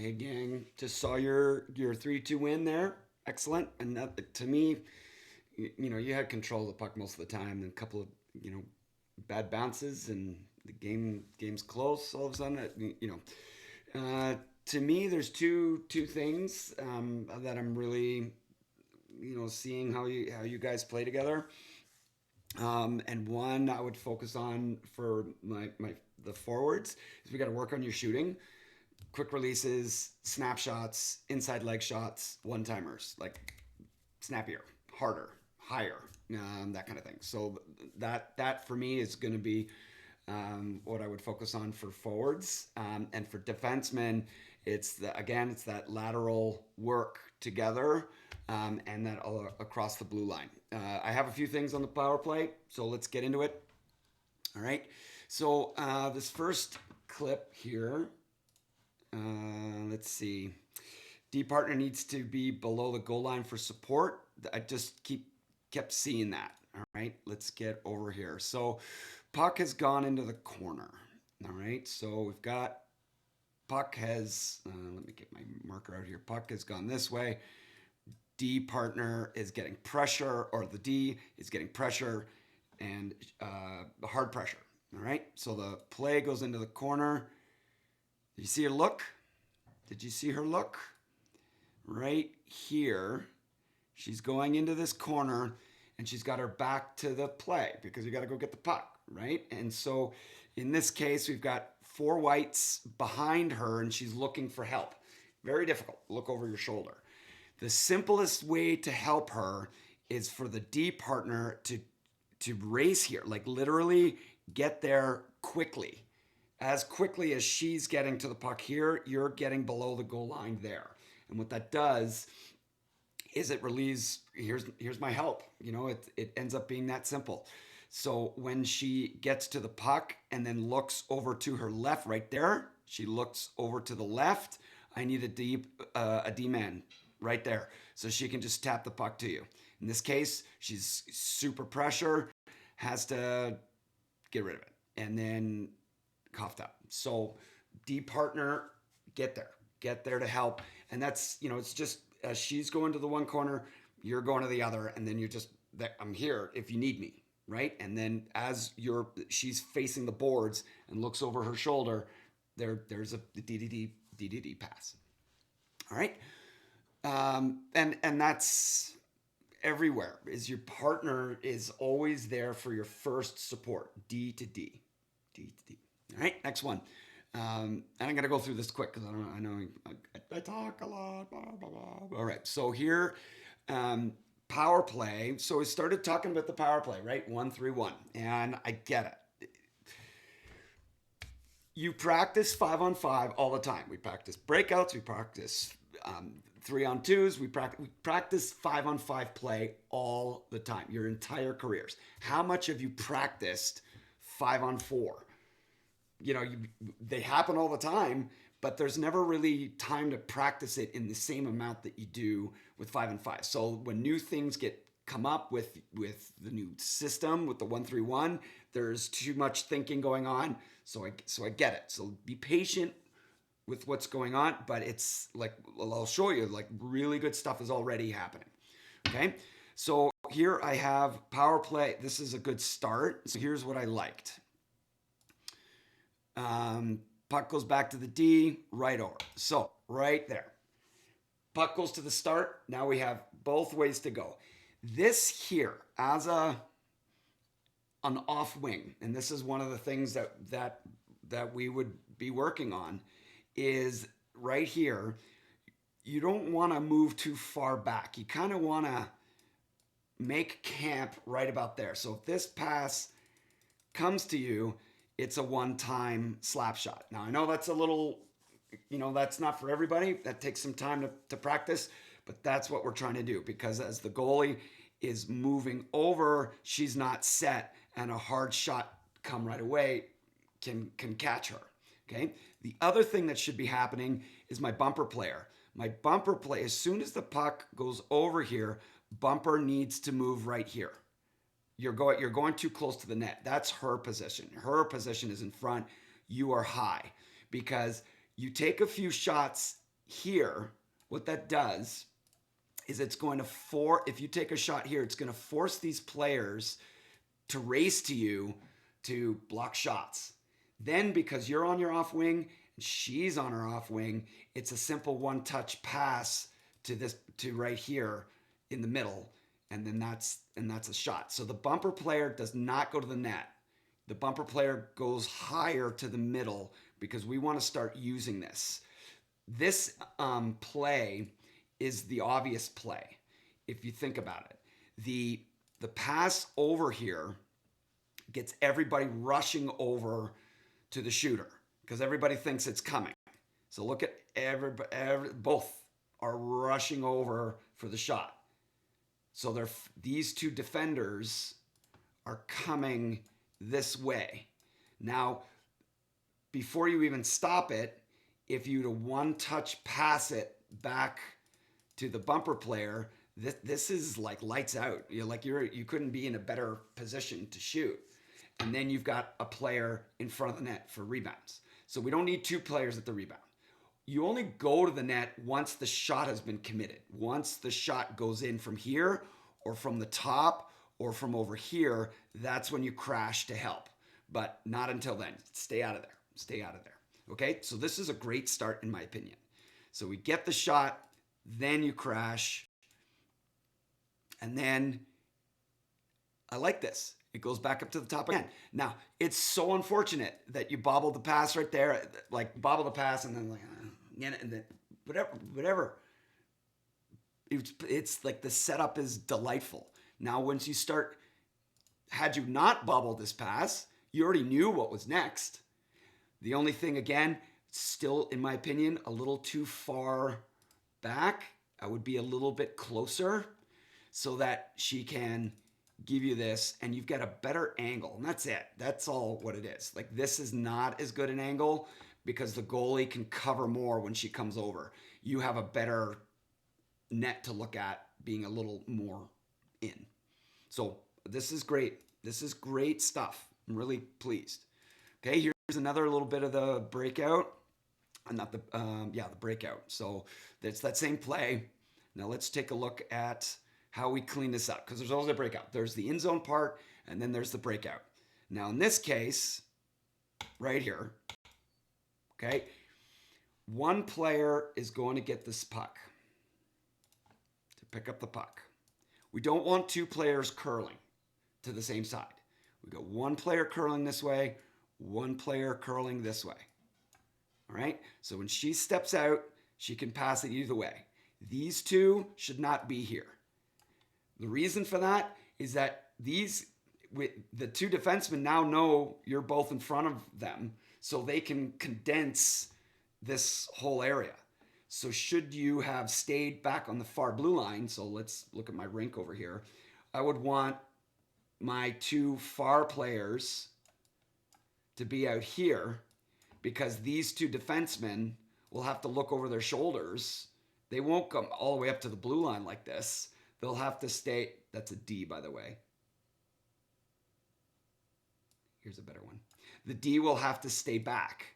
Hey gang, just saw your 3-2 win there. Excellent. And that, to me, you had control of the puck most of the time, and a couple of you know bad bounces, and the game's close. All of a sudden, to me, there's two things that I'm really seeing how you guys play together. And one I would focus on for my the forwards is we got to work on your shooting, quick releases, snapshots, inside leg shots, one timers, like snappier, harder, higher, that kind of thing. So that for me is going to be what I would focus on for forwards, and for defensemen, it's that lateral work together, and that all across the blue line. I have a few things on the power play, so let's get into it. All right. So this first clip here, let's see. D partner needs to be below the goal line for support. I just kept seeing that. All right, let's get over here. So puck has gone into the corner. All right, so we've got puck has. Let me get my marker out here. Puck has gone this way. D partner is getting pressure, or the D is getting pressure, and hard pressure. All right, so the play goes into the corner. Did you see her look? Did you see her look? Right here, she's going into this corner, and she's got her back to the play because you got to go get the puck, right? And so in this case, we've got four whites behind her, and she's looking for help. Very difficult. Look over your shoulder. The simplest way to help her is for the D partner to race here, like literally get there quickly. As quickly as she's getting to the puck here, you're getting below the goal line there. And what that does is it relieves, here's my help. It ends up being that simple. So when she gets to the puck and then looks over to her left right there, she looks over to the left. I need a D man right there. So she can just tap the puck to you. In this case, she's super pressure, has to get rid of it, and then coughed up. So D partner, get there to help. And that's, it's just as she's going to the one corner, you're going to the other, and then you're just, I'm here if you need me, right? And then as she's facing the boards and looks over her shoulder, there's a DDD pass. All right. And that's everywhere, is your partner is always there for your first support, D to D. All right, next one. And I'm gonna go through this quick because I know I talk a lot. Blah, blah, blah. All right, so here, power play. So we started talking about the power play, right? 1-3-1, and I get it. You practice 5-on-5 all the time. We practice breakouts. We practice 3-on-2s. We practice 5-on-5 play all the time. Your entire careers. How much have you practiced 5-on-4? They happen all the time, but there's never really time to practice it in the same amount that you do with 5-on-5. So when new things come up with the new system, with the 1-3-1, there's too much thinking going on. So I get it. So be patient with what's going on, but it's like, I'll show you, like really good stuff is already happening. Okay. So here I have power play. This is a good start. So here's what I liked. Puck goes back to the D, right over. So right there. Puck goes to the start. Now we have both ways to go. This here as an off wing, and this is one of the things that we would be working on, is right here. You don't want to move too far back. You kind of want to make camp right about there. So if this pass comes to you, it's a one-time slap shot. Now, I know that's a little, that's not for everybody. That takes some time to practice, but that's what we're trying to do, because as the goalie is moving over, she's not set, and a hard shot come right away can catch her. Okay. The other thing that should be happening is my bumper player. My bumper play, as soon as the puck goes over here, bumper needs to move right here. You're going too close to the net. That's her position. Her position is in front. You are high, because you take a few shots here, what that does is it's going to if you take a shot here, it's going to force these players to race to you to block shots. Then because you're on your off wing and she's on her off wing, it's a simple one touch pass to right here in the middle, and then that's a shot. So the bumper player does not go to the net. The bumper player goes higher to the middle because we want to start using this. This play is the obvious play if you think about it. The pass over here gets everybody rushing over to the shooter because everybody thinks it's coming. So look at both are rushing over for the shot. So these two defenders are coming this way. Now, before you even stop it, if you to one touch pass it back to the bumper player, this is like lights out. You couldn't be in a better position to shoot. And then you've got a player in front of the net for rebounds. So we don't need two players at the rebound. You only go to the net once the shot has been committed. Once the shot goes in from here or from the top or from over here, that's when you crash to help. But not until then. Stay out of there. Stay out of there. Okay? So this is a great start in my opinion. So we get the shot, then you crash. And then I like this. It goes back up to the top again. Now, it's so unfortunate that you bobbled the pass right there, like bobble the pass and then and then whatever. It's like the setup is delightful. Now, once you start, had you not bobbled this pass, you already knew what was next. The only thing, again, still, in my opinion, a little too far back. I would be a little bit closer so that she can give you this and you've got a better angle. And that's it. That's all what it is. Like, this is not as good an angle because the goalie can cover more when she comes over. You have a better net to look at being a little more in. So this is great. This is great stuff. I'm really pleased. Okay, here's another little bit of the breakout. Not the, the breakout. So it's that same play. Now let's take a look at how we clean this up because there's always a breakout. There's the in zone part and then there's the breakout. Now in this case, right here, okay, one player is going to get this puck to pick up the puck. We don't want two players curling to the same side. We got one player curling this way, one player curling this way. All right, so when she steps out, she can pass it either way. These two should not be here. The reason for that is that the two defensemen now know you're both in front of them, so they can condense this whole area. So should you have stayed back on the far blue line, so let's look at my rink over here, I would want my two far players to be out here because these two defensemen will have to look over their shoulders. They won't come all the way up to the blue line like this. They'll have to stay. That's a D, by the way. Here's a better one. The D will have to stay back.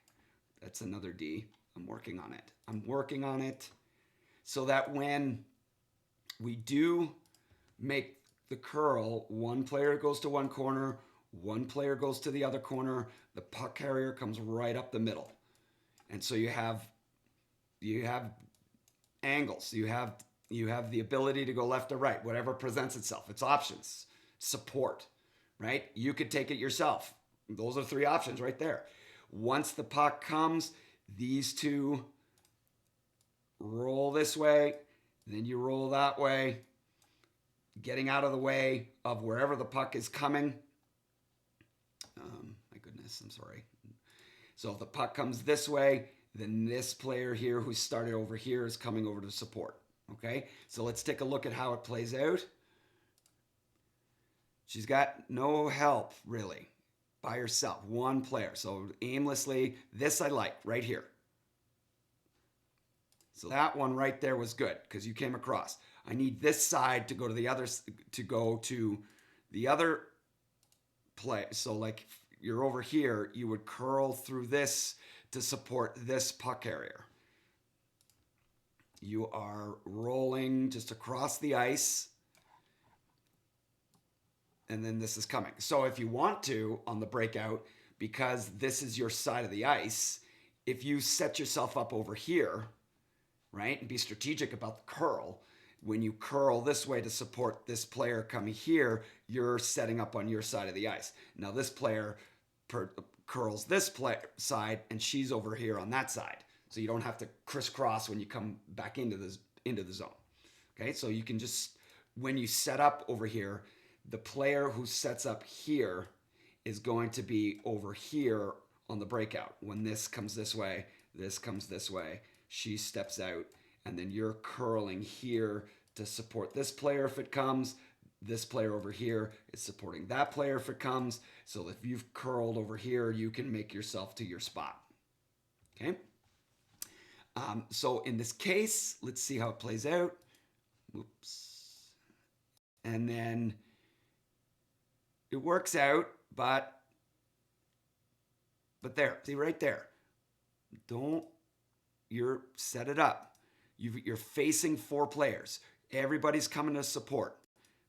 That's another D. I'm working on it. I'm working on it so that when we do make the curl, one player goes to one corner, one player goes to the other corner, the puck carrier comes right up the middle. And so you have angles. You have the ability to go left or right, whatever presents itself. It's options. Support, right? You could take it yourself. Those are three options right there. Once the puck comes, these two roll this way, then you roll that way, getting out of the way of wherever the puck is coming. My goodness, I'm sorry. So if the puck comes this way, then this player here who started over here is coming over to support. Okay, so let's take a look at how it plays out. She's got no help, really, by herself. One player. So aimlessly, this I like right here. So that one right there was good because you came across. I need this side to go to the other play. So like you're over here, you would curl through this to support this puck carrier. You are rolling just across the ice, and then this is coming. So if you want to, on the breakout, because this is your side of the ice, if you set yourself up over here, right, and be strategic about the curl, when you curl this way to support this player coming here, you're setting up on your side of the ice. Now this player curls this side, and she's over here on that side. So you don't have to crisscross when you come back into the zone. Okay, so you can just, when you set up over here, the player who sets up here is going to be over here on the breakout. When this comes this way, this comes this way, she steps out, and then you're curling here to support this player if it comes. This player over here is supporting that player if it comes. So if you've curled over here, you can make yourself to your spot. Okay? So in this case, let's see how it plays out. Oops. And then it works out, but there, see right there. You're set it up. You're facing 4 players. Everybody's coming to support.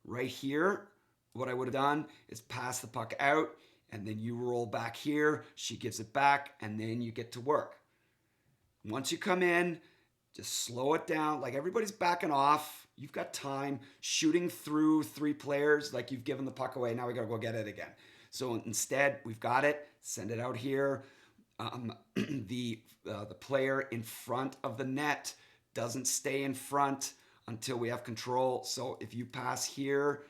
Right here, what I would have done is pass the puck out, and then you roll back here. She gives it back, and then you get to work. Once you come in, just slow it down. Like everybody's backing off. You've got time. Shooting through 3 players, like you've given the puck away. Now we got to go get it again. So instead, we've got it. Send it out here. The player in front of the net doesn't stay in front until we have control. So if you pass here,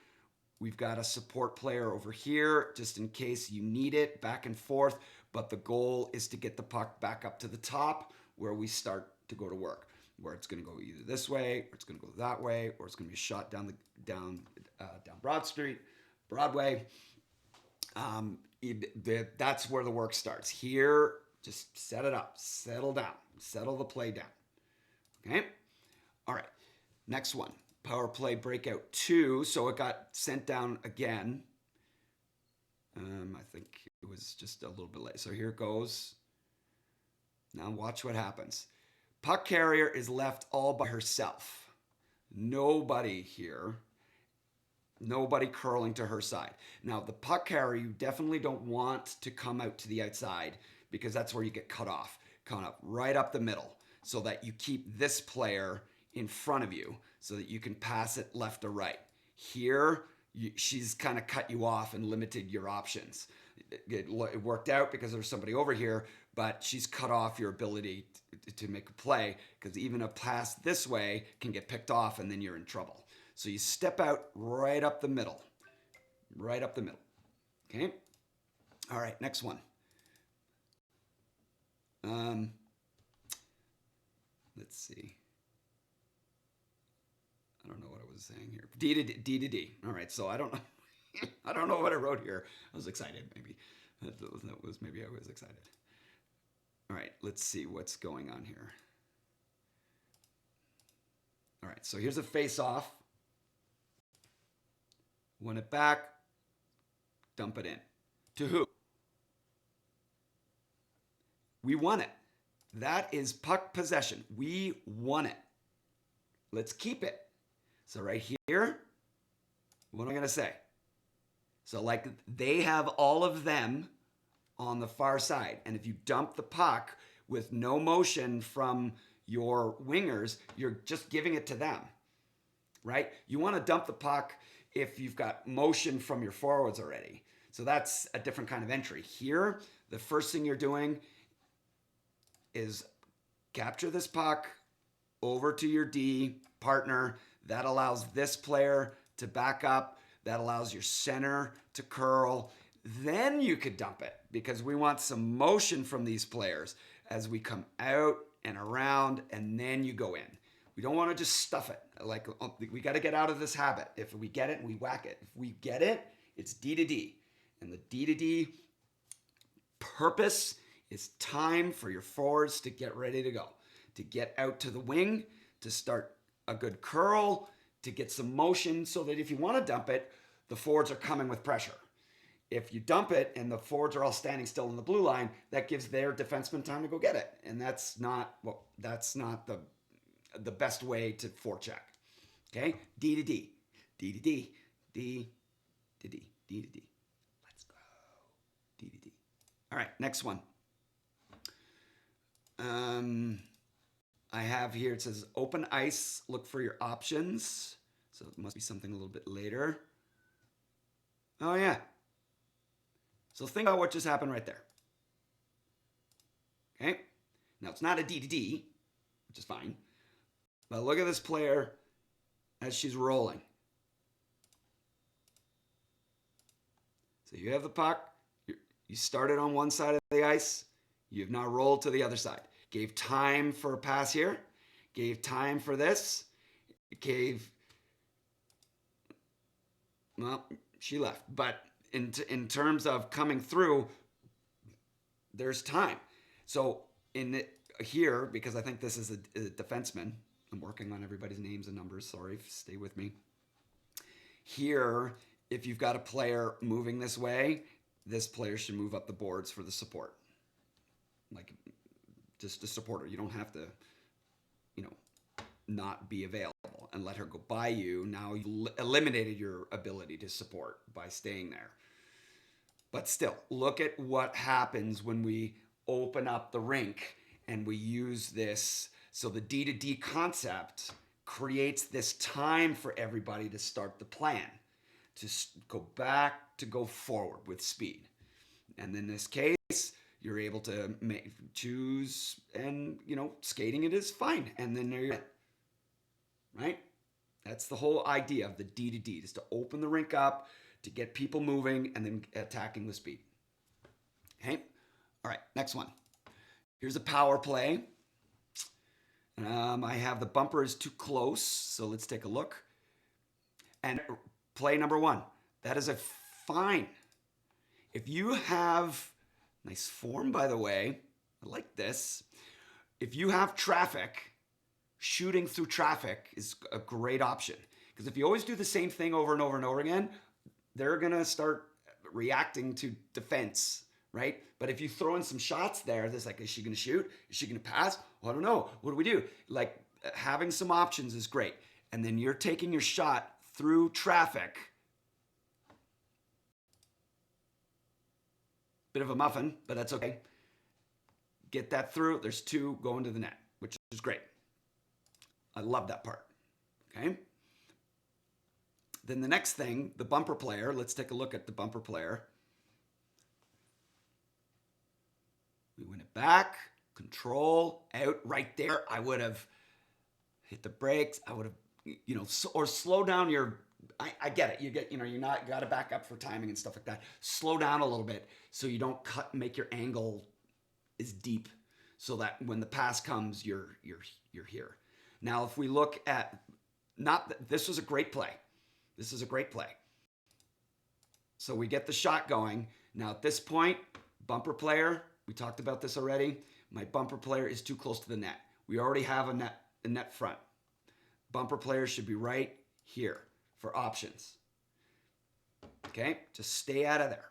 we've got a support player over here just in case you need it, back and forth. But the goal is to get the puck back up to the top where we start to go to work, where it's going to go either this way, or it's going to go that way, or it's going to be a shot down Broadway. That's where the work starts. Here, just set it up, settle down, settle the play down. Okay? All right. Next one, power play breakout 2. So it got sent down again. I think it was just a little bit late. So here it goes. Now watch what happens. Puck carrier is left all by herself. Nobody here. Nobody curling to her side. Now the puck carrier, you definitely don't want to come out to the outside because that's where you get cut off. Come up right up the middle so that you keep this player in front of you so that you can pass it left or right. Here, she's kind of cut you off and limited your options. It worked out because there's somebody over here, but she's cut off your ability to make a play because even a pass this way can get picked off and then you're in trouble. So you step out right up the middle. Right up the middle. Okay? All right, next one. Let's see. I don't know what I was saying here. D to D. All right, so I don't know. I don't know what I wrote here. I was excited, maybe. That was maybe I was excited. All right, let's see what's going on here. All right, so here's a face-off. Win it back. Dump it in. To who? We won it. That is puck possession. We won it. Let's keep it. So right here, what am I going to say? So like they have all of them on the far side. And if you dump the puck with no motion from your wingers, you're just giving it to them, right? You want to dump the puck if you've got motion from your forwards already. So that's a different kind of entry. Here, the first thing you're doing is capture this puck over to your D partner. That allows this player to back up. That allows your center to curl. Then you could dump it because we want some motion from these players as we come out and around, and then you go in. We don't want to just stuff it. Like we got to get out of this habit. If we get it, we whack it. If we get it, it's D to D. And the D to D purpose is time for your forwards to get ready to go, to get out to the wing, to start a good curl, to get some motion so that if you want to dump it, the forwards are coming with pressure. If you dump it and the forwards are all standing still in the blue line, that gives their defenseman time to go get it. And that's not the the best way to forecheck. Okay, D to D, D to D, D to D, D to D. Let's go, D to D. All right, next one. I have here, it says open ice, look for your options. So it must be something a little bit later. Oh yeah. So think about what just happened right there. Okay. Now it's not a D to D, which is fine. But look at this player as she's rolling. So you have the puck. You started on one side of the ice. You've now rolled to the other side. Gave time for a pass here. Gave time for this. Gave, well, she left. But in terms of coming through, there's time. So here, because I think this is a defenseman, I'm working on everybody's names and numbers. Sorry, stay with me. Here, if you've got a player moving this way, this player should move up the boards for the support. Like, just a supporter. You don't have to, not be available and let her go by you. Now you eliminated your ability to support by staying there. But still, look at what happens when we open up the rink and we use this. So the D to D concept creates this time for everybody to start the plan, to go back, to go forward with speed. And in this case, you're able to choose, and skating it is fine. And then you're right. That's the whole idea of the D to D, is to open the rink up, to get people moving, and then attacking with speed. Okay. All right. Next one. Here's a power play. I have the bumper is too close, so let's take a look. And play number one. That is a fine. If you have, nice form, by the way, I like this. If you have traffic, shooting through traffic is a great option. Because if you always do the same thing over and over and over again, they're going to start reacting to defense, right? But if you throw in some shots there, there's like, is she going to shoot? Is she going to pass? Well, I don't know. What do we do? Like, having some options is great. And then you're taking your shot through traffic. Bit of a muffin, but that's okay. Get that through. There's two going to the net, which is great. I love that part. Okay. Then the next thing, the bumper player. Let's take a look at the bumper player. We win it back, control, out, right there. I would have hit the brakes. I would have, or slow down your, I get it. You get, you're not, got to back up for timing and stuff like that. Slow down a little bit so you don't make your angle is deep, so that when the pass comes, you're here. Now, if we look at, this was a great play. This is a great play. So we get the shot going. Now at this point, bumper player, we talked about this already. My bumper player is too close to the net. We already have a net front. Bumper player should be right here for options. Okay, just stay out of there.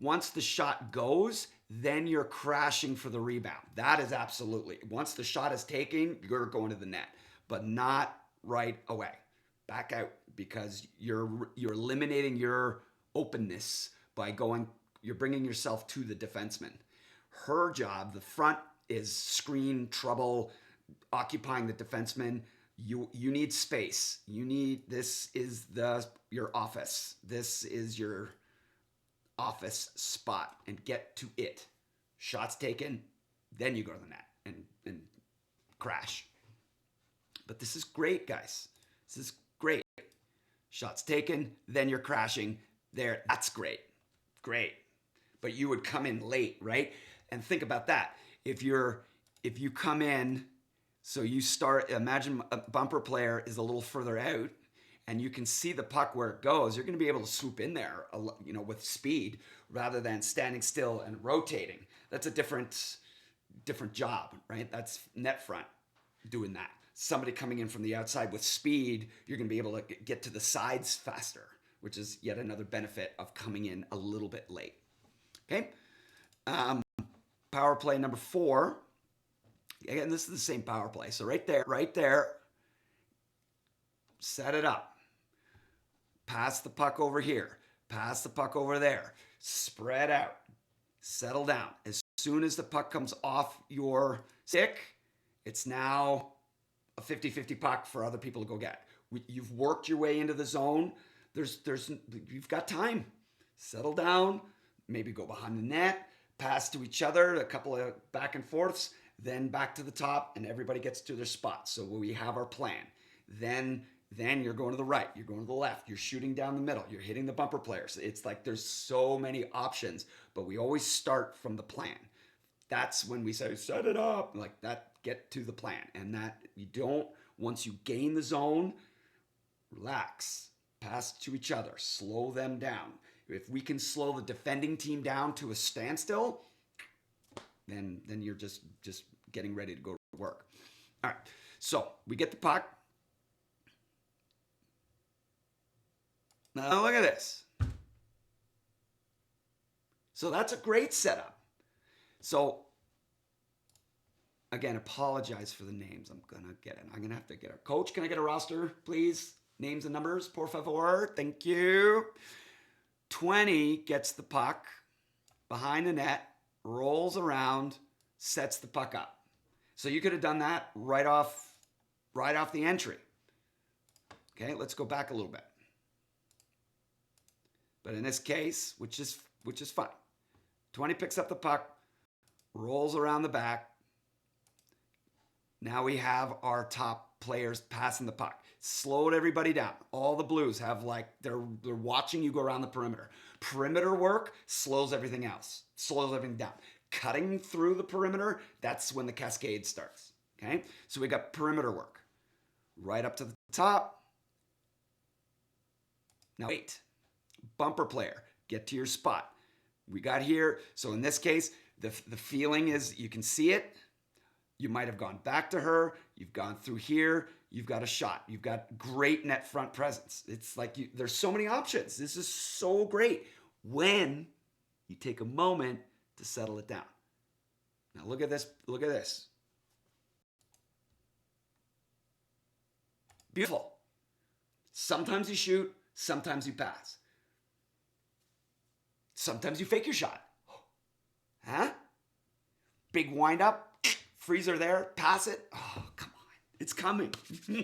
Once the shot goes, then you're crashing for the rebound. That is absolutely, once the shot is taken, you're going to the net, but not right away. Back out, because you're eliminating your openness by you're bringing yourself to the defenseman. Her job, the front, is screen, trouble, occupying the defenseman. You need space. This is your office. This is your office spot, and get to it. Shots taken, then you go to the net and crash. But this is great, guys. This is great. Shots taken, then you're crashing there. That's great. Great. But you would come in late, right? And think about that. If you come in, so you start, imagine a bumper player is a little further out, and you can see the puck where it goes, you're going to be able to swoop in there, with speed, rather than standing still and rotating. That's a different job, right? That's net front doing that. Somebody coming in from the outside with speed, you're going to be able to get to the sides faster, which is yet another benefit of coming in a little bit late. Okay. Power play number 4. Again, this is the same power play. So right there, set it up. Pass the puck over here. Pass the puck over there. Spread out. Settle down. As soon as the puck comes off your stick, it's now a 50-50 puck for other people to go get. You've worked your way into the zone. You've got time. Settle down. Maybe go behind the net. Pass to each other. A couple of back and forths. Then back to the top, and everybody gets to their spot. So we have our plan. Then you're going to the right, you're going to the left, you're shooting down the middle, you're hitting the bumper players. It's like there's so many options, but we always start from the plan. That's when we say, set it up, like that, get to the plan. And that you don't, once you gain the zone, relax, pass to each other, slow them down. If we can slow the defending team down to a standstill, then you're just getting ready to go to work. All right, so we get the puck. Now look at this. So that's a great setup. So again, apologize for the names. I'm going to have to get a coach. Can I get a roster, please? Names and numbers, por favor. Thank you. 20 gets the puck behind the net, rolls around, sets the puck up. So you could have done that right off the entry. Okay, let's go back a little bit. But in this case, which is fine. 20 picks up the puck, rolls around the back. Now we have our top players passing the puck. Slowed everybody down. All the Blues have they're watching you go around the perimeter. Perimeter work slows everything else. Slows everything down. Cutting through the perimeter, that's when the cascade starts. Okay? So we got perimeter work. Right up to the top. Now wait. Bumper player, get to your spot. We got here. So in this case, the feeling is you can see it. You might have gone back to her. You've gone through here. You've got a shot. You've got great net front presence. It's like there's so many options. This is so great when you take a moment to settle it down. Now look at this. Look at this. Beautiful. Sometimes you shoot. Sometimes you pass. Sometimes you fake your shot. Huh? Big wind up. Freezer there. Pass it. Oh, come on. It's coming. You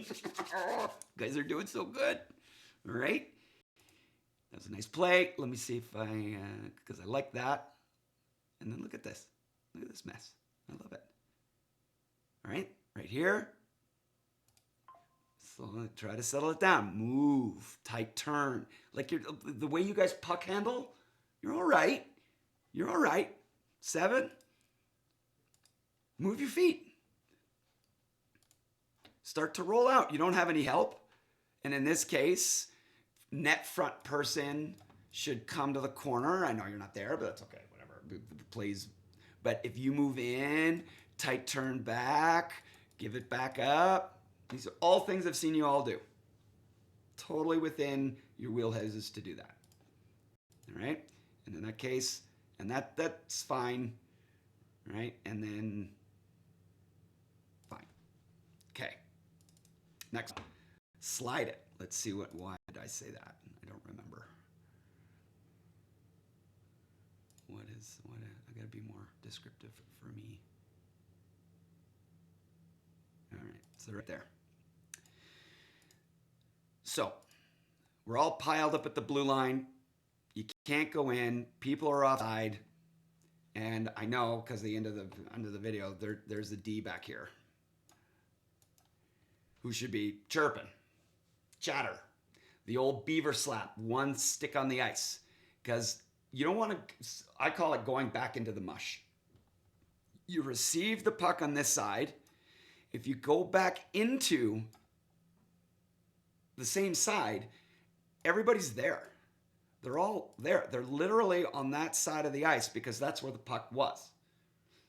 guys are doing so good. All right. That was a nice play. Let me see if because I like that. And then look at this. Look at this mess. I love it. All right. Right here. So try to settle it down. Move. Tight turn. Like the way you guys puck handle. You're all right. You're all right. 7. Move your feet. Start to roll out. You don't have any help. And in this case, net front person should come to the corner. I know you're not there, but that's okay. Whatever. The plays. But if you move in, tight turn back, give it back up. These are all things I've seen you all do. Totally within your wheelhouses to do that. All right? And in that case, and that's fine, right? And then, fine. Okay. Next, slide it. Let's see why did I say that? I don't remember. I gotta be more descriptive for me. All right, so right there. So, we're all piled up at the blue line. You can't go in. People are offside. And I know because the end of the video, there's a D back here who should be chirping, chatter, the old beaver slap, one stick on the ice. Because you don't want to, I call it going back into the mush. You receive the puck on this side. If you go back into the same side, everybody's there. They're all there. They're literally on that side of the ice because that's where the puck was.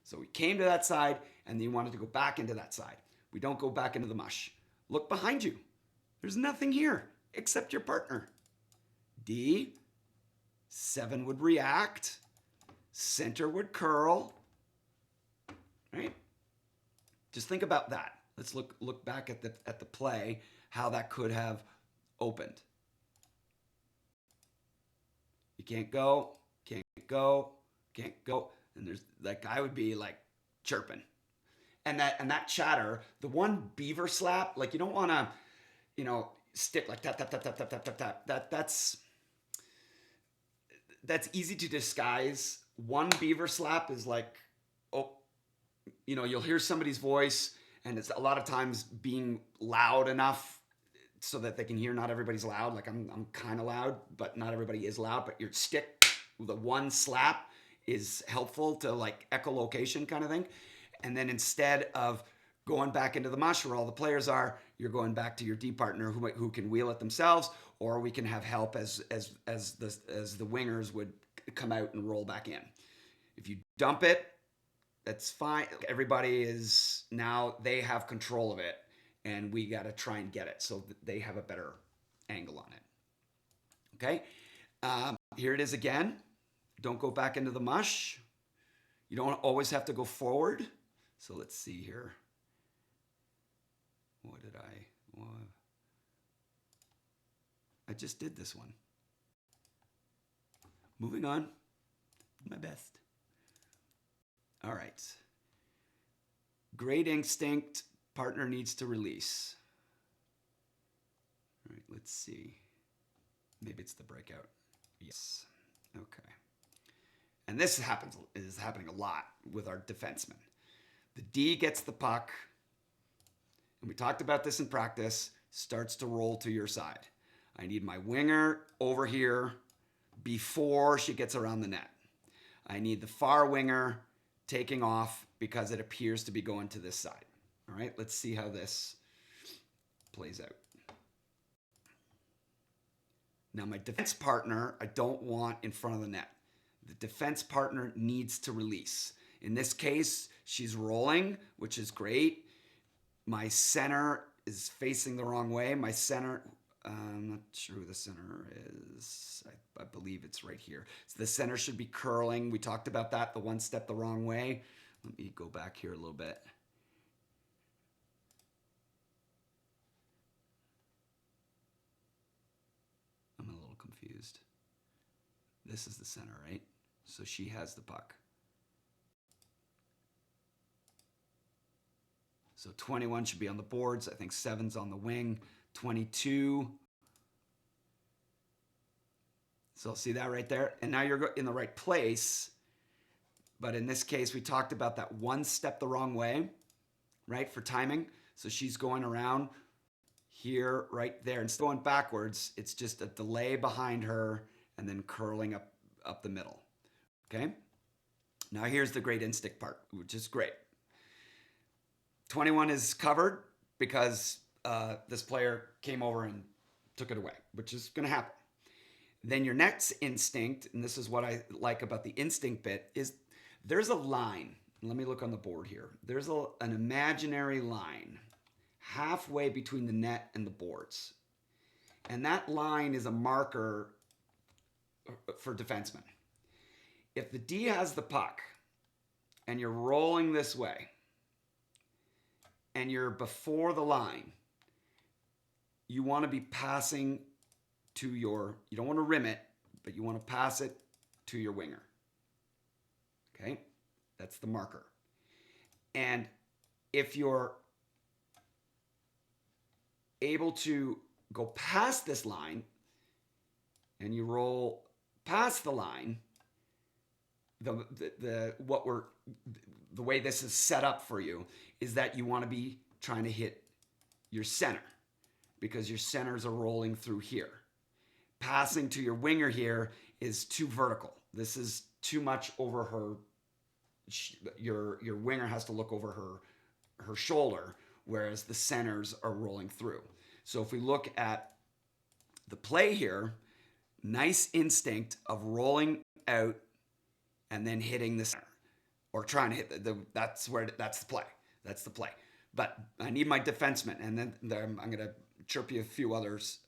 So we came to that side and then you wanted to go back into that side. We don't go back into the mush. Look behind you. There's nothing here except your partner. D, 7 would react. Center would curl. Right? Just think about that. Let's look back at the play, how that could have opened. You can't go, can't go, can't go, and there's like I would be like chirping, and that chatter. The one beaver slap, like you don't want to, stick like tap tap tap tap tap tap tap tap. That's easy to disguise. One beaver slap is like, oh, you'll hear somebody's voice, and it's a lot of times being loud enough so that they can hear. Not everybody's loud. Like I'm kind of loud, but not everybody is loud. But your stick, the one slap, is helpful to like echolocation kind of thing. And then instead of going back into the mush where all the players are, you're going back to your D partner who can wheel it themselves, or we can have help as the wingers would come out and roll back in. If you dump it, that's fine. Everybody is now, they have control of it, and we got to try and get it so that they have a better angle on it. Okay, here it is again. Don't go back into the mush. You don't always have to go forward. So let's see here. I just did this one. Moving on. My best. All right. Great instinct. Partner needs to release. All right, let's see. Maybe it's the breakout. Yes. Okay. And this is happening a lot with our defensemen. The D gets the puck, and we talked about this in practice, starts to roll to your side. I need my winger over here before she gets around the net. I need the far winger taking off because it appears to be going to this side. All right, let's see how this plays out. Now, my defense partner, I don't want in front of the net. The defense partner needs to release. In this case, she's rolling, which is great. My center is facing the wrong way. My center, I'm not sure who the center is. I believe it's right here. So the center should be curling. We talked about that, the one step the wrong way. Let me go back here a little bit. I'm a little confused. This is the center, right? So she has the puck. So 21 should be on the boards. I think 7's on the wing. 22. So see that right there? And now you're in the right place. But in this case, we talked about that one step the wrong way, right, for timing. So she's going around here, right there. Instead of going backwards, it's just a delay behind her and then curling up the middle. Okay? Now here's the great instinct part, which is great. 21 is covered because this player came over and took it away, which is going to happen. Then your next instinct, and this is what I like about the instinct bit, is there's a line. Let me look on the board here. There's an imaginary line halfway between the net and the boards. And that line is a marker for defensemen. If the D has the puck and you're rolling this way and you're before the line, you want to be passing to you don't want to rim it, but you want to pass it to your winger. Okay? That's the marker. And if you're able to go past this line and you roll past the line, the way this is set up for you is that you want to be trying to hit your center because your centers are rolling through here. Passing to your winger here is too vertical. This is too much over her. Your winger has to look over her shoulder, whereas the centers are rolling through. So if we look at the play here, nice instinct of rolling out and then hitting the center or trying to hit that's the play. That's the play. But I need my defenseman, and then I'm going to chirp you a few others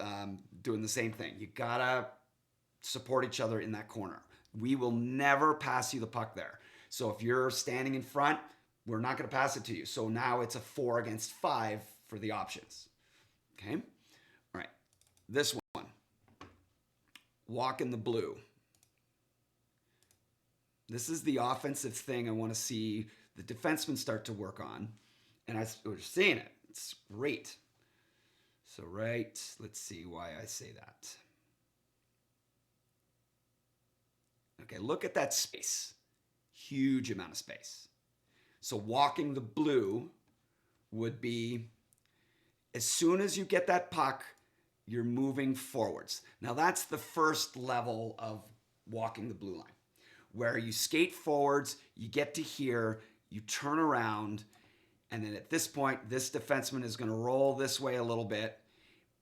doing the same thing. You got to support each other in that corner. We will never pass you the puck there. So if you're standing in front, we're not going to pass it to you. So now it's a 4 against 5 for the options. Okay? All right. This one. Walk in the blue. This is the offensive thing I want to see the defensemen start to work on. And we're seeing it. It's great. So, right, let's see why I say that. Okay, look at that space. Huge amount of space. So walking the blue would be, as soon as you get that puck, you're moving forwards. Now that's the first level of walking the blue line, where you skate forwards, you get to here, you turn around, and then at this point, this defenseman is going to roll this way a little bit,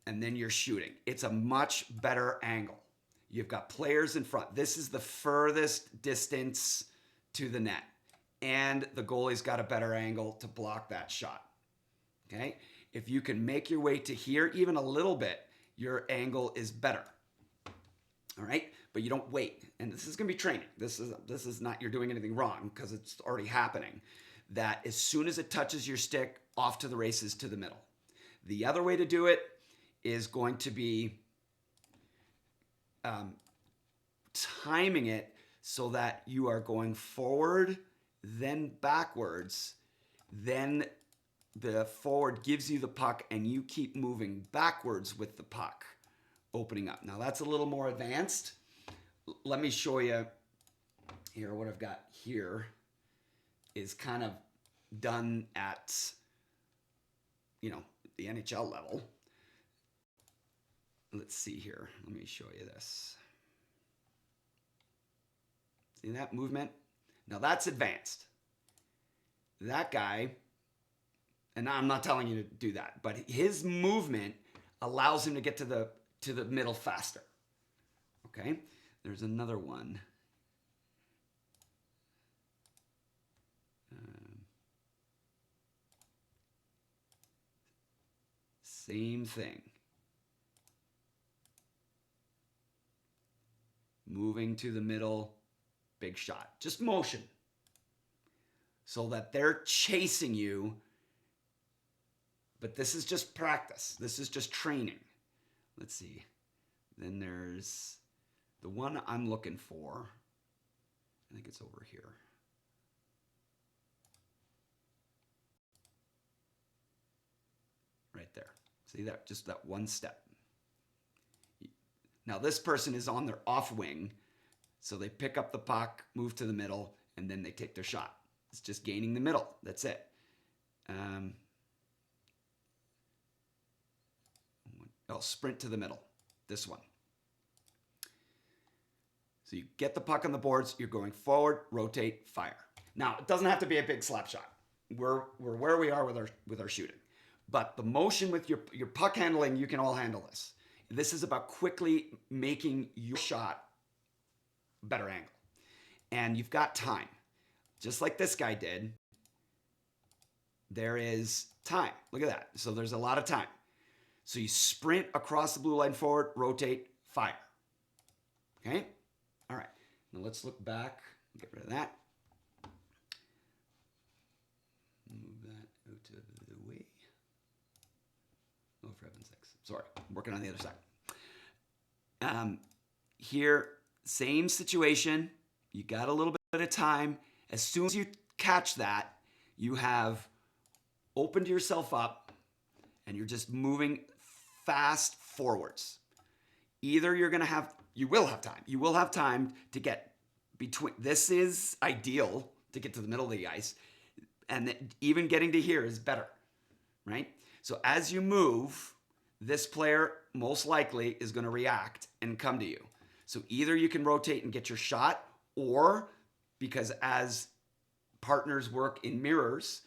and then you're shooting. It's a much better angle. You've got players in front. This is the furthest distance to the net. And the goalie's got a better angle to block that shot. Okay? If you can make your way to here even a little bit, your angle is better. All right? But you don't wait. And this is going to be training. This is not you're doing anything wrong because it's already happening. That as soon as it touches your stick, off to the races to the middle. The other way to do it is going to be timing it so that you are going forward, then backwards, then the forward gives you the puck and you keep moving backwards with the puck opening up. Now that's a little more advanced. Let me show you here. What I've got here is kind of done at, the NHL level. Let's see here. Let me show you this. See that movement? Now that's advanced. That guy, and I'm not telling you to do that, but his movement allows him to get to the middle faster. Okay? There's another one. Same thing. Moving to the middle, big shot. Just motion. So that they're chasing you. But this is just practice. This is just training. Let's see. Then there's the one I'm looking for. I think it's over here. Right there. See that? Just that one step. Now this person is on their off wing, so they pick up the puck, move to the middle, and then they take their shot. It's just gaining the middle. That's it. Sprint to the middle. This one. So you get the puck on the boards, you're going forward, rotate, fire. Now it doesn't have to be a big slap shot. We're where we are with our shooting, but the motion with your puck handling, you can all handle this. This is about quickly making your shot better angle. And you've got time. Just like this guy did, there is time. Look at that. So there's a lot of time. So you sprint across the blue line forward, rotate, fire. Okay? All right. Now let's look back. Get rid of that. Move that out of the way. Oh, for heaven's sakes. Sorry, I'm working on the other side. Here, same situation. You got a little bit of time. As soon as you catch that, you have opened yourself up and you're just moving fast forwards. Either you will have time. You will have time to get between. This is ideal to get to the middle of the ice. And even getting to here is better, right? So as you move, this player most likely is going to react and come to you. So either you can rotate and get your shot, or because as partners work in mirrors,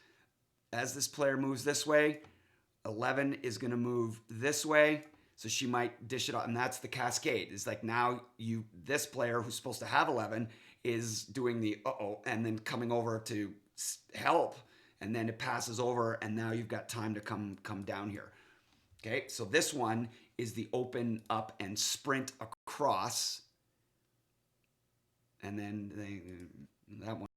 as this player moves this way, 11 is going to move this way. So she might dish it off. And that's the cascade. It's like now this player who's supposed to have 11 is doing the and then coming over to help. And then it passes over and now you've got time to come down here. Okay, so this one is the open up and sprint across. And then that one,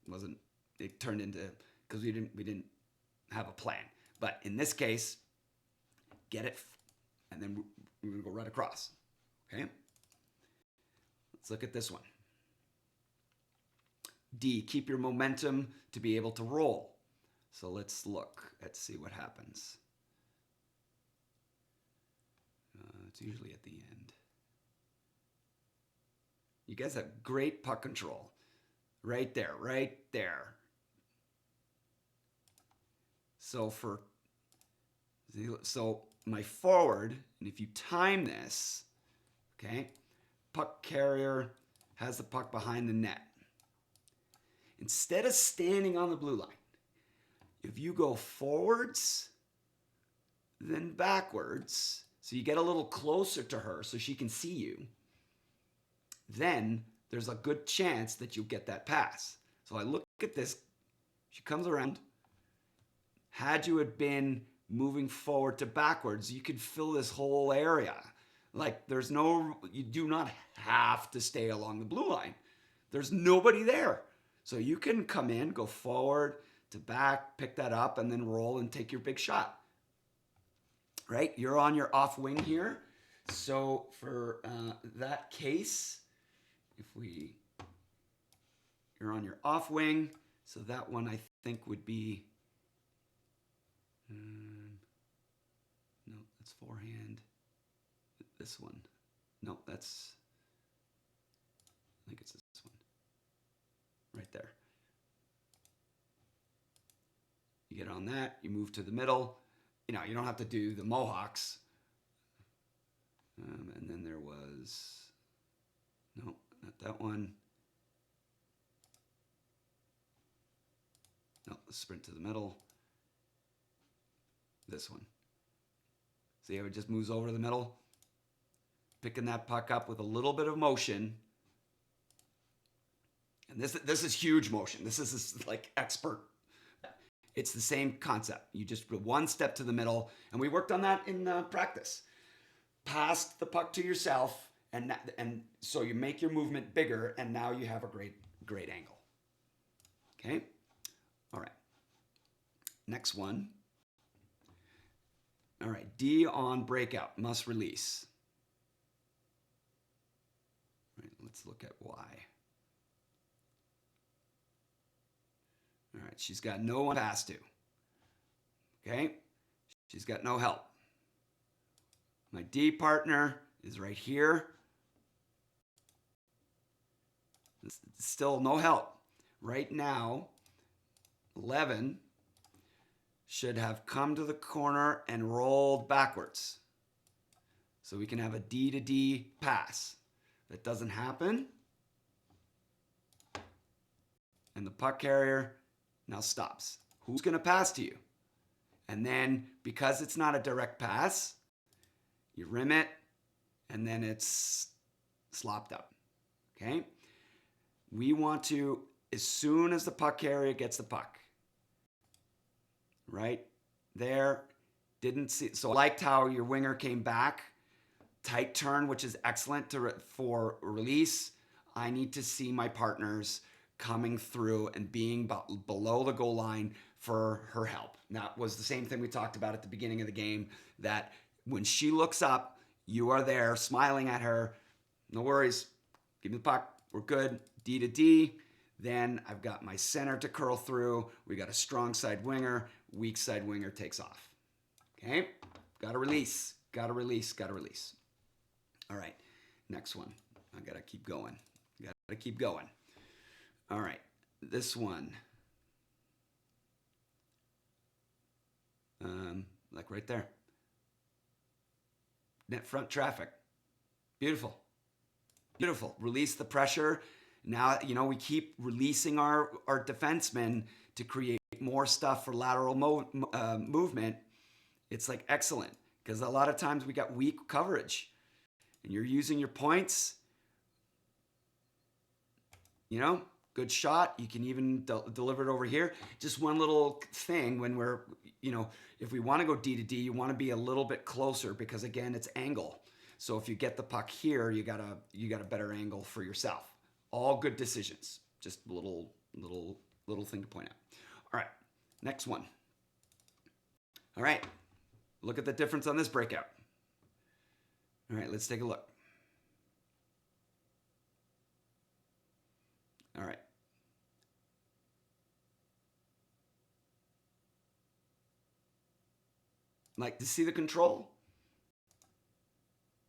wasn't it turned into, because we didn't have a plan. But in this case, get it, and then we're gonna go right across. Okay. Let's look at this one. D, keep your momentum to be able to roll. So let's look. Let's see what happens. It's usually at the end. You guys have great puck control. Right there, right there. So my forward, and if you time this, okay, puck carrier has the puck behind the net. Instead of standing on the blue line, if you go forwards, then backwards, so you get a little closer to her so she can see you, then there's a good chance that you'll get that pass. So I look at this. She comes around. Had you had been moving forward to backwards, you could fill this whole area. Like you do not have to stay along the blue line. There's nobody there. So you can come in, go forward to back, pick that up, and then roll and take your big shot. Right? You're on your off wing here. So for that case, you're on your off wing. So that one I think would be, no, that's forehand. This one. No, I think it's this one. Right there. You get on that, you move to the middle. You don't have to do the Mohawks. And then there was, no, not that one. No, the sprint to the middle. This one. See how it just moves over the middle? Picking that puck up with a little bit of motion. And this is huge motion. This is like expert. It's the same concept. You just put one step to the middle, and we worked on that in practice. Pass the puck to yourself, and so you make your movement bigger, and now you have a great angle. Okay? All right. Next one. All right, D on breakout, must release. All right, let's look at Y. All right, she's got no one to pass to. Okay? She's got no help. My D partner is right here. Still no help. Right now, 11 should have come to the corner and rolled backwards. So we can have a D to D pass. That doesn't happen. And the puck carrier now stops. Who's going to pass to you? And then, because it's not a direct pass, you rim it, and then it's slopped up. Okay? We want to, as soon as the puck carrier gets the puck, right there, didn't see. So I liked how your winger came back. Tight turn, which is excellent for release. I need to see my partners coming through and being below the goal line for her help. That was the same thing we talked about at the beginning of the game, that when she looks up, you are there smiling at her. No worries. Give me the puck. We're good. D to D. Then I've got my center to curl through. We got a strong side winger. Weak side winger takes off. Okay? Got to release. Got to release. Got to release. All right. Next one. I got to keep going. Got to keep going. All right. This one. Like right there. Net front traffic. Beautiful. Beautiful. Release the pressure. Now, we keep releasing our defensemen to create more stuff for lateral movement. It's like excellent, because a lot of times we got weak coverage and you're using your points. Good shot. You can even deliver it over here. Just one little thing when we're, if we want to go D to D, you want to be a little bit closer, because again, it's angle. So if you get the puck here, you got a better angle for yourself. All good decisions. Just little little thing to point out. All right, next one. All right, look at the difference on this breakout. All right, let's take a look. All right. Like to see the control?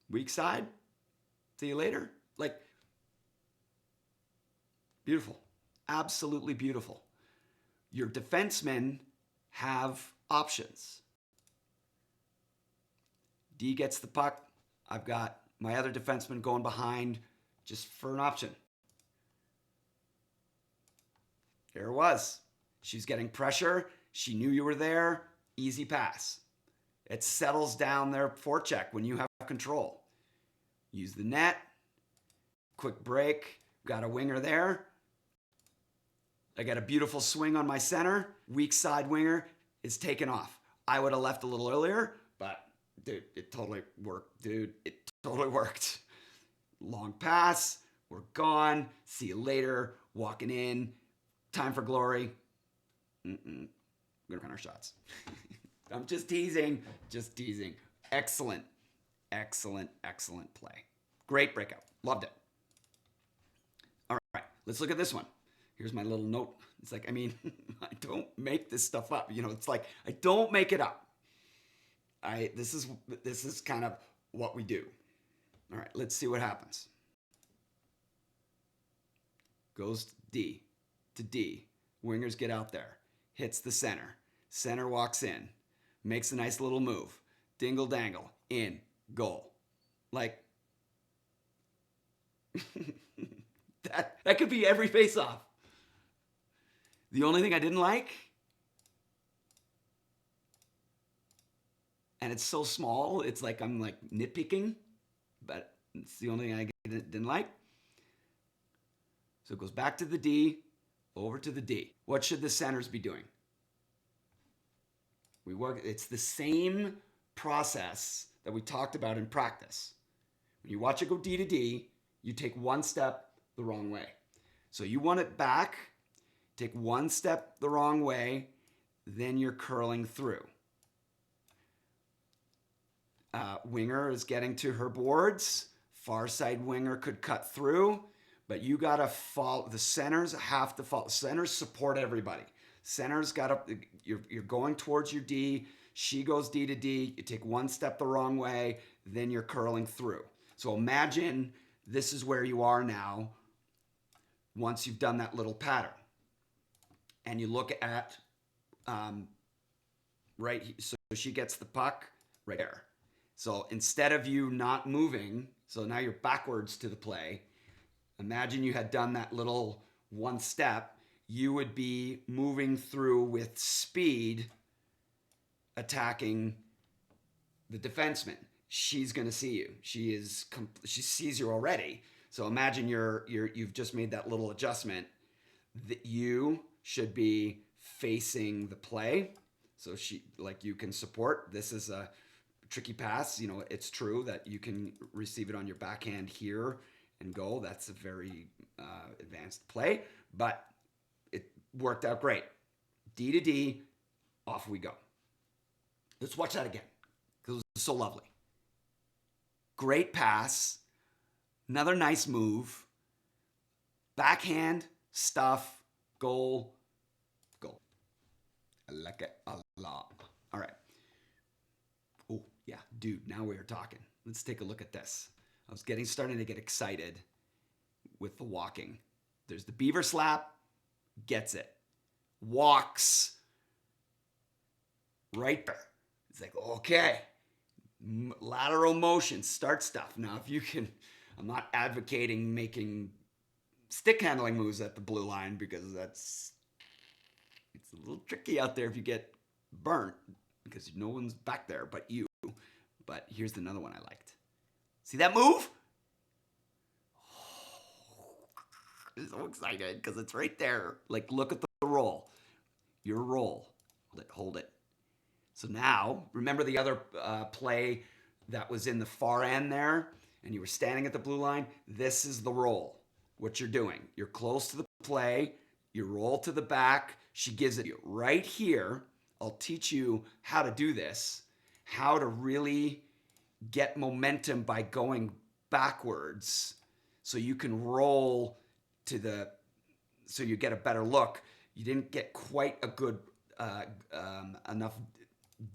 Weak side? See you later? Like, beautiful. Absolutely beautiful. Your defensemen have options. D gets the puck. I've got my other defenseman going behind just for an option. There it was. She's getting pressure. She knew you were there. Easy pass. It settles down their forecheck when you have control. Use the net. Quick break. Got a winger there. I got a beautiful swing on my center. Weak side winger is taken off. I would have left a little earlier, but dude, it totally worked. Dude, it totally worked. Long pass. We're gone. See you later. Walking in. Time for glory. We're going to run our shots. I'm just teasing. Just teasing. Excellent. Excellent, excellent play. Great breakout. Loved it. All right. Let's look at this one. Here's my little note. It's like, I mean, I don't make this stuff up. You know, it's like, I don't make it up. This is kind of what we do. All right, let's see what happens. Goes D to D. Wingers get out there. Hits the center. Center walks in. Makes a nice little move. Dingle dangle. In. Goal. Like, that could be every face-off. The only thing I didn't like, and it's so small, it's like I'm like nitpicking, but it's the only thing I didn't like. So it goes back to the D, over to the D. What should the centers be doing? It's the same process that we talked about in practice. When you watch it go D to D, you take one step the wrong way. So you want it back, take one step the wrong way, then you're curling through. Winger is getting to her boards. Far side winger could cut through, but you got to follow. The centers have to follow. Centers support everybody. Centers got to, you're going towards your D. She goes D to D. You take one step the wrong way, then you're curling through. So imagine this is where you are now once you've done that little pattern. And you look at, right, so she gets the puck right there. So instead of you not moving, so now you're backwards to the play, imagine you had done that little one step, you would be moving through with speed, attacking the defenseman. She's going to see you. She sees you already. So imagine you've just made that little adjustment. That you should be facing the play. So you can support. This is a tricky pass. You know, it's true that you can receive it on your backhand here and go. That's a very advanced play, but it worked out great. D to D, off we go. Let's watch that again because it was so lovely. Great pass. Another nice move. Backhand, stuff, goal. I like it a lot. All right. Oh, yeah, dude, now we are talking. Let's take a look at this. I was starting to get excited with the walking. There's the beaver slap, gets it. Walks right there. It's like, okay, lateral motion, start stuff. Now, if you can, I'm not advocating making stick handling moves at the blue line because it's a little tricky out there if you get burnt because no one's back there but you. But here's another one I liked. See that move? Oh, I'm so excited because it's right there. Like, look at the roll. Your roll. Hold it. So now, remember the other play that was in the far end there and you were standing at the blue line? This is the roll. What you're doing. You're close to the play. You roll to the back. She gives it to you right here. I'll teach you how to do this, how to really get momentum by going backwards so you can roll to the, so you get a better look. You didn't get quite a good, enough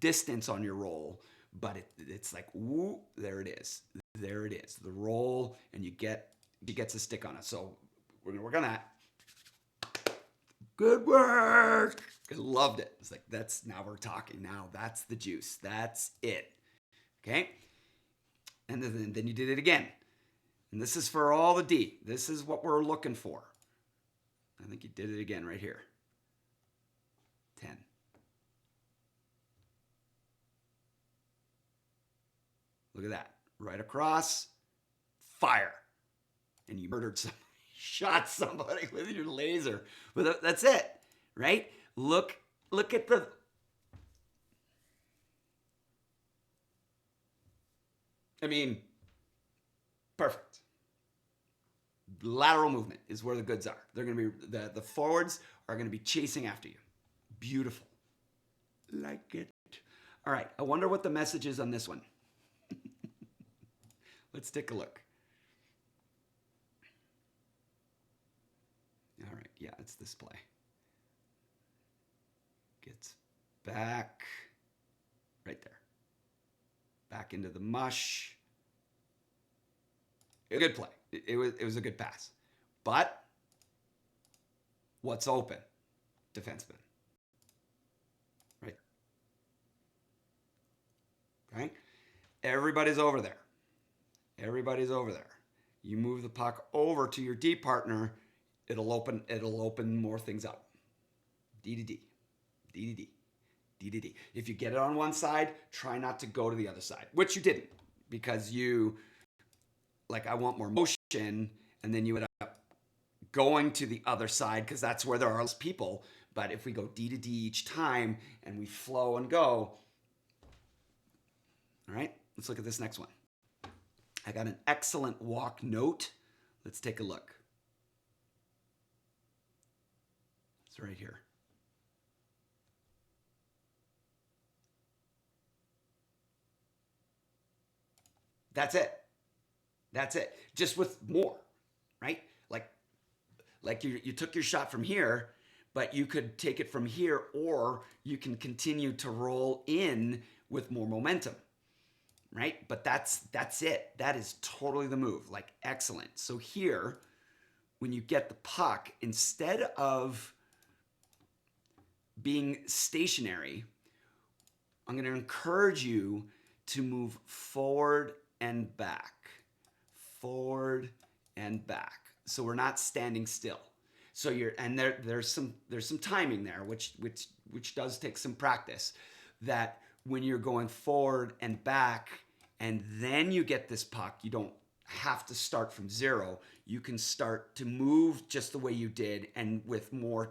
distance on your roll, but it's like, woo, there it is. There it is. The roll, and you gets a stick on it. So we're going to work on that. Good work. I loved it. It's like, now we're talking. Now that's the juice. That's it. Okay. And then you did it again. And this is for all the D. This is what we're looking for. I think you did it again right here. 10. Look at that. Right across. Fire. And you murdered somebody. Shot somebody with your laser. But that's it. Right? Look at the... I mean, perfect. Lateral movement is where the goods are. They're going to be, the forwards are going to be chasing after you. Beautiful. Like it. All right. I wonder what the message is on this one. Let's take a look. All right. Yeah, it's this play. Gets back right there. Back into the mush. A good play. It was a good pass. But what's open? Defenseman. Right. Okay? Everybody's over there. Everybody's over there. You move the puck over to your D partner, it'll open more things up. D to D. D to D. D to D. If you get it on one side, try not to go to the other side, which you didn't, because you, like, I want more motion, and then you end up going to the other side because that's where there are less people. But if we go D to D each time and we flow and go, all right, let's look at this next one. I got an excellent walk note. Let's take a look. It's right here. That's it. That's it. Just with more, right? Like you took your shot from here, but you could take it from here, or you can continue to roll in with more momentum, right? But that's it. That is totally the move. Like, excellent. So here, when you get the puck, instead of being stationary, I'm going to encourage you to move forward and back. Forward and back. So we're not standing still. So there's some timing there, which does take some practice. That when you're going forward and back, and then you get this puck, you don't have to start from zero. You can start to move just the way you did, and with more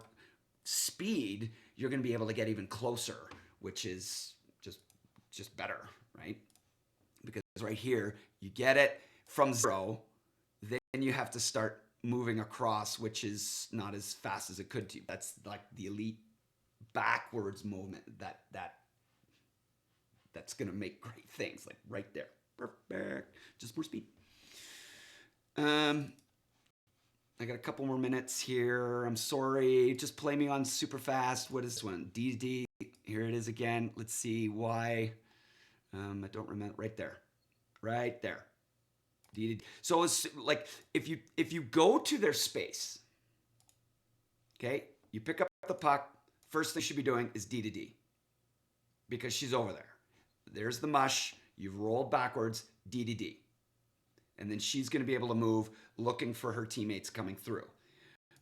speed, you're going to be able to get even closer, which is just better, right? Because right here, you get it from zero, then you have to start moving across, which is not as fast as it could be. That's like the elite backwards movement that's going to make great things, like right there. Perfect. Just more speed. I got a couple more minutes here. I'm sorry. Just play me on super fast. What is this one? D to D. Here it is again. Let's see why. I don't remember. Right there. Right there. D to D. So it's like if you go to their space, okay, you pick up the puck. First thing you should be doing is D to D, because she's over there. There's the mush. You've rolled backwards. D to D. And then she's going to be able to move, looking for her teammates coming through.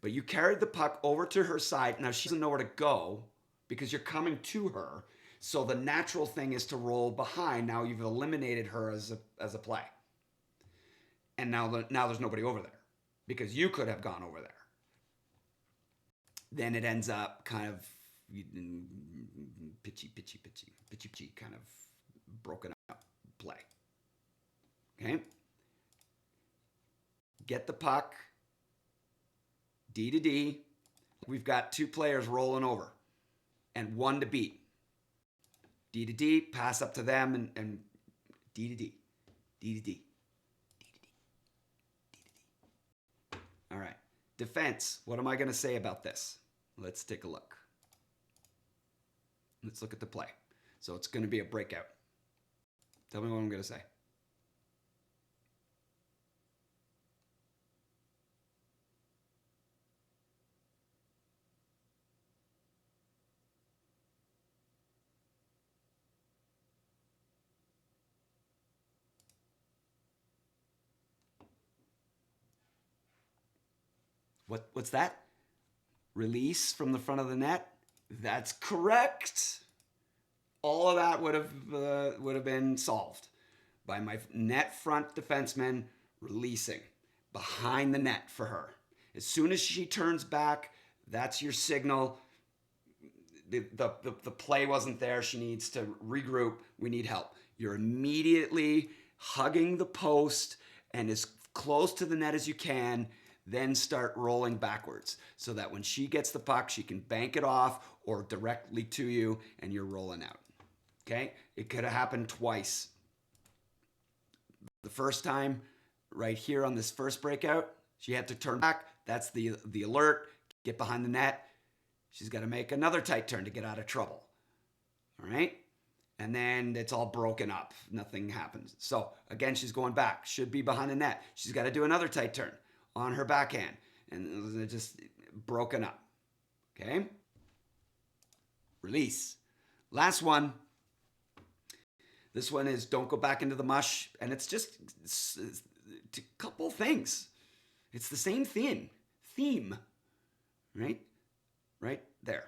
But you carried the puck over to her side. Now she doesn't know where to go because you're coming to her. So the natural thing is to roll behind. Now you've eliminated her as a play. And now there's nobody over there because you could have gone over there. Then it ends up kind of pitchy kind of broken up play. Okay? Get the puck, D to D, We've got 2 players rolling over and 1 to beat. D to D, pass up to them, and D to D, D to D, D to D, D to D. All right. Defense. What am I going to say about this? Let's take a look. Let's look at the play. So it's going to be a breakout. Tell me what I'm going to say. What's that? Release from the front of the net? That's correct. All of that would have been solved by my net front defenseman releasing behind the net for her. As soon as she turns back, that's your signal. The play wasn't there. She needs to regroup. We need help. You're immediately hugging the post and as close to the net as you can, then start rolling backwards so that when she gets the puck, she can bank it off or directly to you and you're rolling out. Okay? It could have happened twice. The first time, right here on this first breakout, she had to turn back. That's the alert. Get behind the net. She's got to make another tight turn to get out of trouble. All right? And then it's all broken up. Nothing happens. So, again, she's going back. Should be behind the net. She's got to do another tight turn on her backhand. And it's just broken up. Okay? Release. Last one. This one is don't go back into the mush. And it's a couple things. It's the same theme. Right? Right there.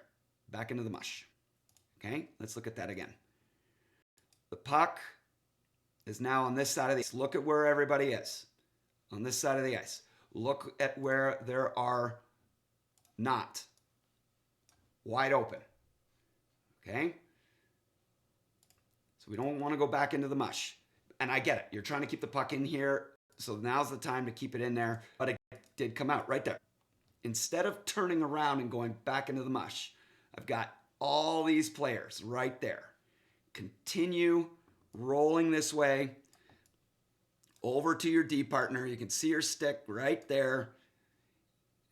Back into the mush. Okay? Let's look at that again. The puck is now on this side of the ice. Look at where everybody is. On this side of the ice. Look at where there are not. Wide open. Okay? So we don't want to go back into the mush. And I get it. You're trying to keep the puck in here. So now's the time to keep it in there. But it did come out right there. Instead of turning around and going back into the mush, I've got all these players right there. Continue rolling this way over to your D partner. You can see her stick right there.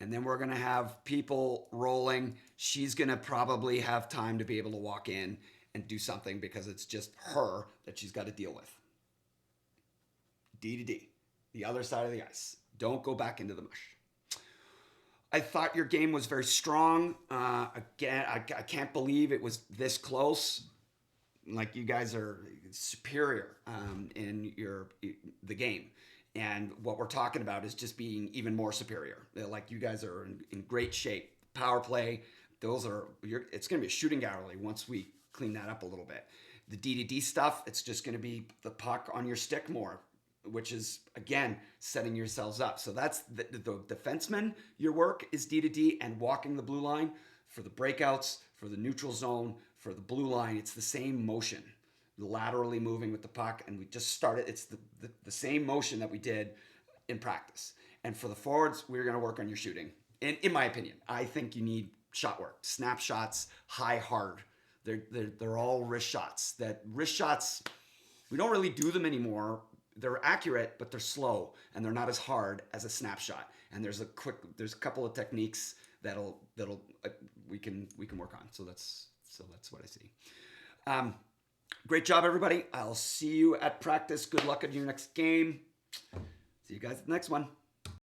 And then we're going to have people rolling. She's going to probably have time to be able to walk in and do something because it's just her that she's got to deal with. D to D, the other side of the ice. Don't go back into the mush. I thought your game was very strong. Again, I can't believe it was this close. Like you guys are superior in the game. And what we're talking about is just being even more superior. Like you guys are in great shape. Power play, it's going to be a shooting gallery once we clean that up a little bit. The D2D stuff, it's just going to be the puck on your stick more, which is, again, setting yourselves up. So that's the defenseman. Your work is D2D and walking the blue line. For the breakouts, for the neutral zone, for the blue line, it's the same motion. Laterally moving with the puck, and we just started. It's the same motion that we did in practice. And for the forwards, we're going to work on your shooting. In my opinion, I think you need shot work, snap shots, high, hard. They're all wrist shots. Wrist shots, we don't really do them anymore. They're accurate, but they're slow, and they're not as hard as a snapshot. And there's a couple of techniques that'll we can work on. So that's what I see. Great job, everybody. I'll see you at practice. Good luck at your next game. See you guys at the next one.